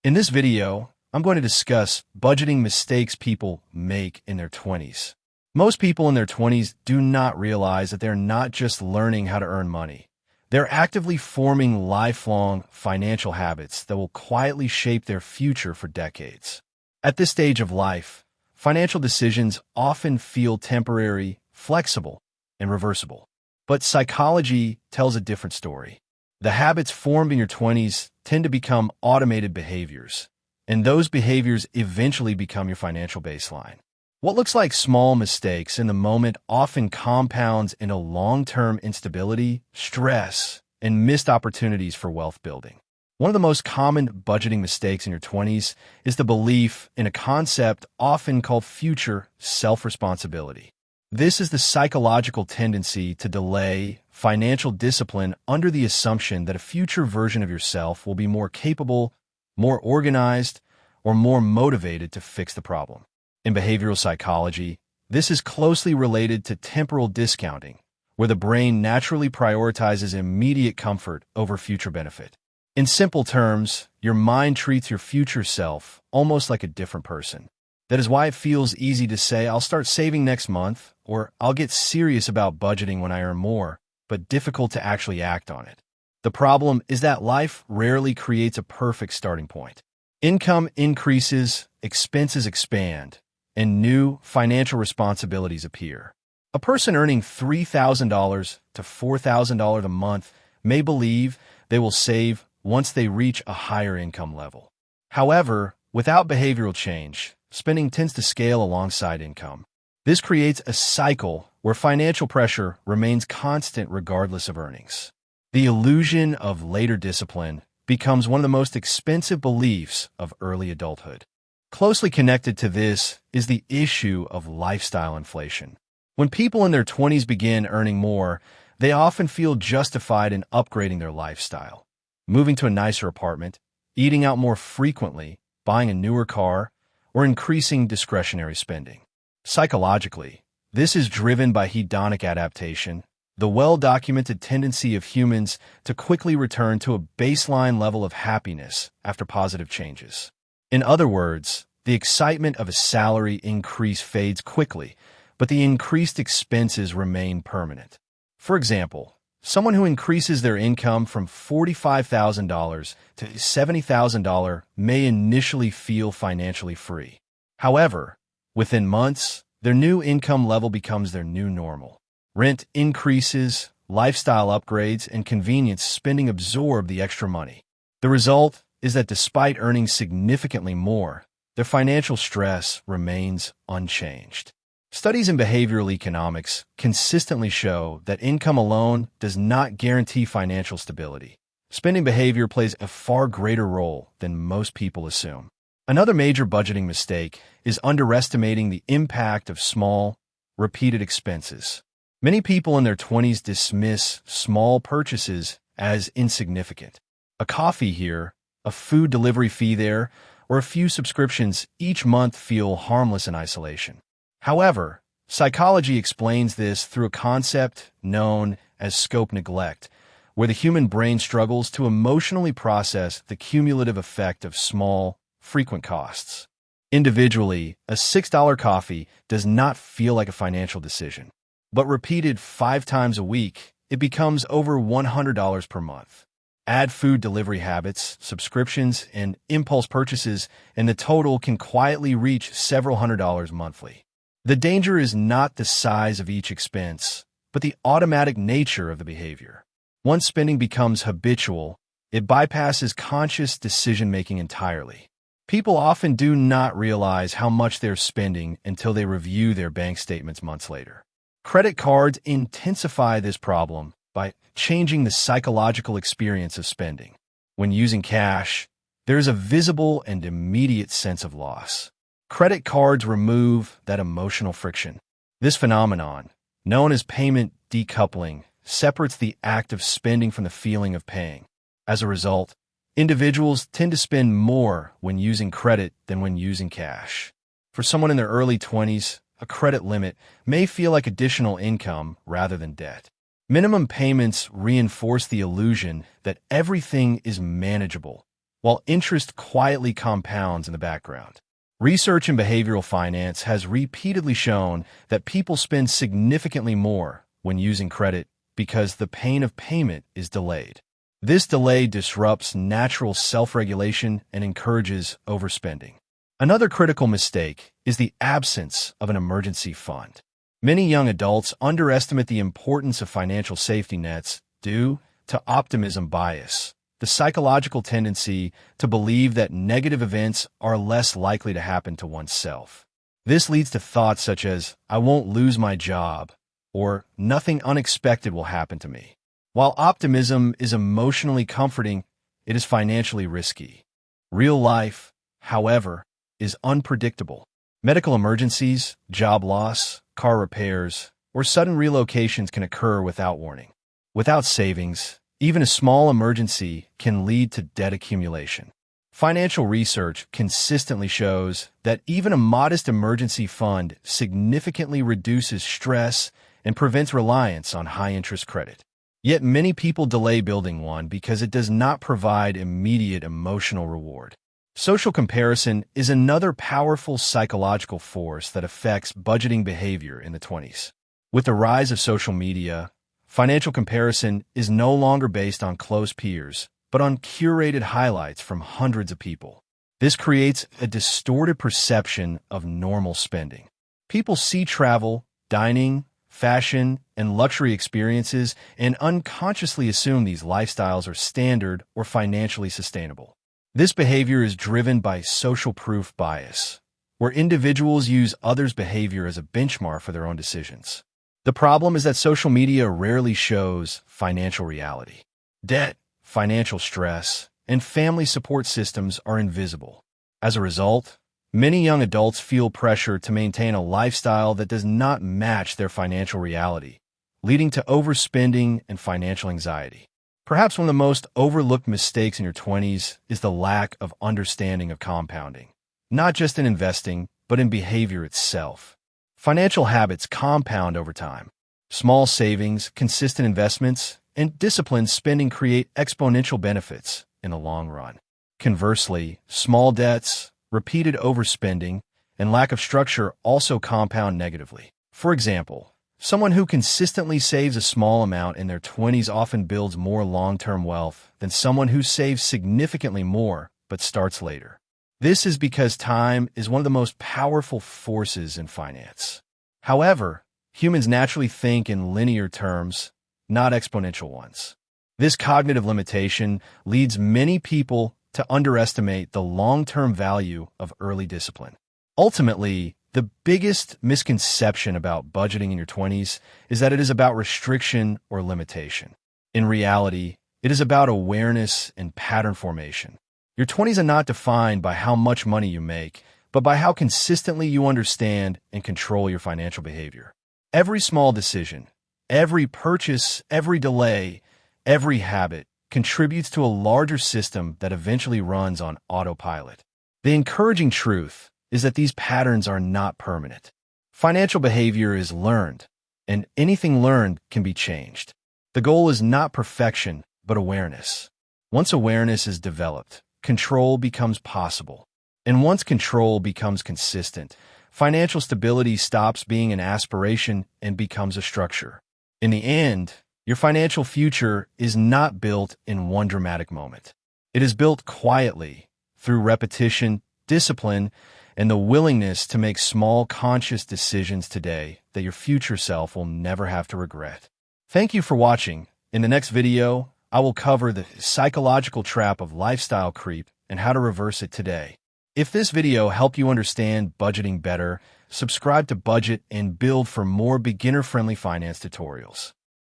In this video, I'm going to discuss budgeting mistakes people make in their 20s. Most people in their 20s do not realize that they're not just learning how to earn money. They're actively forming lifelong financial habits that will quietly shape their future for decades. At this stage of life, financial decisions often feel temporary, flexible, and reversible. But psychology tells a different story. The habits formed in your 20s tend to become automated behaviors, and those behaviors eventually become your financial baseline. What looks like small mistakes in the moment often compounds into long-term instability, stress, and missed opportunities for wealth building. One of the most common budgeting mistakes in your 20s is the belief in a concept often called future self-responsibility. This is the psychological tendency to delay financial discipline under the assumption that a future version of yourself will be more capable, more organized, or more motivated to fix the problem. In behavioral psychology, this is closely related to temporal discounting, where the brain naturally prioritizes immediate comfort over future benefit. In simple terms, your mind treats your future self almost like a different person. That is why it feels easy to say, I'll start saving next month, or I'll get serious about budgeting when I earn more, but difficult to actually act on it. The problem is that life rarely creates a perfect starting point. Income increases, expenses expand, and new financial responsibilities appear. A person earning $3,000 to $4,000 a month may believe they will save once they reach a higher income level. However, without behavioral change, spending tends to scale alongside income. This creates a cycle where financial pressure remains constant regardless of earnings. The illusion of later discipline becomes one of the most expensive beliefs of early adulthood. Closely connected to this is the issue of lifestyle inflation. When people in their 20s begin earning more, they often feel justified in upgrading their lifestyle, moving to a nicer apartment, eating out more frequently, buying a newer car, or increasing discretionary spending. Psychologically, this is driven by hedonic adaptation, the well-documented tendency of humans to quickly return to a baseline level of happiness after positive changes. In other words, the excitement of a salary increase fades quickly, but the increased expenses remain permanent. For example, someone who increases their income from $45,000 to $70,000 may initially feel financially free. However, within months, their new income level becomes their new normal. Rent increases, lifestyle upgrades, and convenience spending absorb the extra money. The result is that despite earning significantly more, their financial stress remains unchanged. Studies in behavioral economics consistently show that income alone does not guarantee financial stability. Spending behavior plays a far greater role than most people assume. Another major budgeting mistake is underestimating the impact of small, repeated expenses. Many people in their 20s dismiss small purchases as insignificant. A coffee here, a food delivery fee there, or a few subscriptions each month feel harmless in isolation. However, psychology explains this through a concept known as scope neglect, where the human brain struggles to emotionally process the cumulative effect of small, frequent costs. Individually, a $6 coffee does not feel like a financial decision, but repeated 5 times a week, it becomes over $100 per month. Add food delivery habits, subscriptions, and impulse purchases, and the total can quietly reach several $100s monthly. The danger is not the size of each expense, but the automatic nature of the behavior. Once spending becomes habitual, it bypasses conscious decision-making entirely. People often do not realize how much they're spending until they review their bank statements months later. Credit cards intensify this problem by changing the psychological experience of spending. When using cash, there is a visible and immediate sense of loss. Credit cards remove that emotional friction. This phenomenon, known as payment decoupling, separates the act of spending from the feeling of paying. As a result, individuals tend to spend more when using credit than when using cash. For someone in their early 20s, a credit limit may feel like additional income rather than debt. Minimum payments reinforce the illusion that everything is manageable, while interest quietly compounds in the background. Research in behavioral finance has repeatedly shown that people spend significantly more when using credit because the pain of payment is delayed. This delay disrupts natural self-regulation and encourages overspending. Another critical mistake is the absence of an emergency fund. Many young adults underestimate the importance of financial safety nets due to optimism bias, the psychological tendency to believe that negative events are less likely to happen to oneself. This leads to thoughts such as, "I won't lose my job," or "nothing unexpected will happen to me." While optimism is emotionally comforting, it is financially risky. Real life, however, is unpredictable. Medical emergencies, job loss, car repairs, or sudden relocations can occur without warning. Without savings, even a small emergency can lead to debt accumulation. Financial research consistently shows that even a modest emergency fund significantly reduces stress and prevents reliance on high-interest credit. Yet many people delay building one because it does not provide immediate emotional reward. Social comparison is another powerful psychological force that affects budgeting behavior in the 20s. With the rise of social media, financial comparison is no longer based on close peers, but on curated highlights from hundreds of people. This creates a distorted perception of normal spending. People see travel, dining, fashion, and luxury experiences and unconsciously assume these lifestyles are standard or financially sustainable. This behavior is driven by social proof bias, where individuals use others' behavior as a benchmark for their own decisions. The problem is that social media rarely shows financial reality. Debt, financial stress, and family support systems are invisible. As a result, many young adults feel pressure to maintain a lifestyle that does not match their financial reality, leading to overspending and financial anxiety. Perhaps one of the most overlooked mistakes in your 20s is the lack of understanding of compounding, not just in investing, but in behavior itself. Financial habits compound over time. Small savings, consistent investments, and disciplined spending create exponential benefits in the long run. Conversely, small debts, repeated overspending, and lack of structure also compound negatively. For example, someone who consistently saves a small amount in their 20s often builds more long-term wealth than someone who saves significantly more but starts later. This is because time is one of the most powerful forces in finance. However, humans naturally think in linear terms, not exponential ones. This cognitive limitation leads many people to underestimate the long-term value of early discipline. Ultimately, the biggest misconception about budgeting in your 20s is that it is about restriction or limitation. In reality, it is about awareness and pattern formation. Your 20s are not defined by how much money you make, but by how consistently you understand and control your financial behavior. Every small decision, every purchase, every delay, every habit contributes to a larger system that eventually runs on autopilot. The encouraging truth is that these patterns are not permanent. Financial behavior is learned, and anything learned can be changed. The goal is not perfection, but awareness. Once awareness is developed, control becomes possible. And once control becomes consistent, financial stability stops being an aspiration and becomes a structure. In the end, your financial future is not built in one dramatic moment. It is built quietly, through repetition, discipline, and the willingness to make small conscious decisions today that your future self will never have to regret. Thank you for watching. In the next video, I will cover the psychological trap of lifestyle creep and how to reverse it today. If this video helped you understand budgeting better, subscribe to Budget and Build for more beginner-friendly finance tutorials.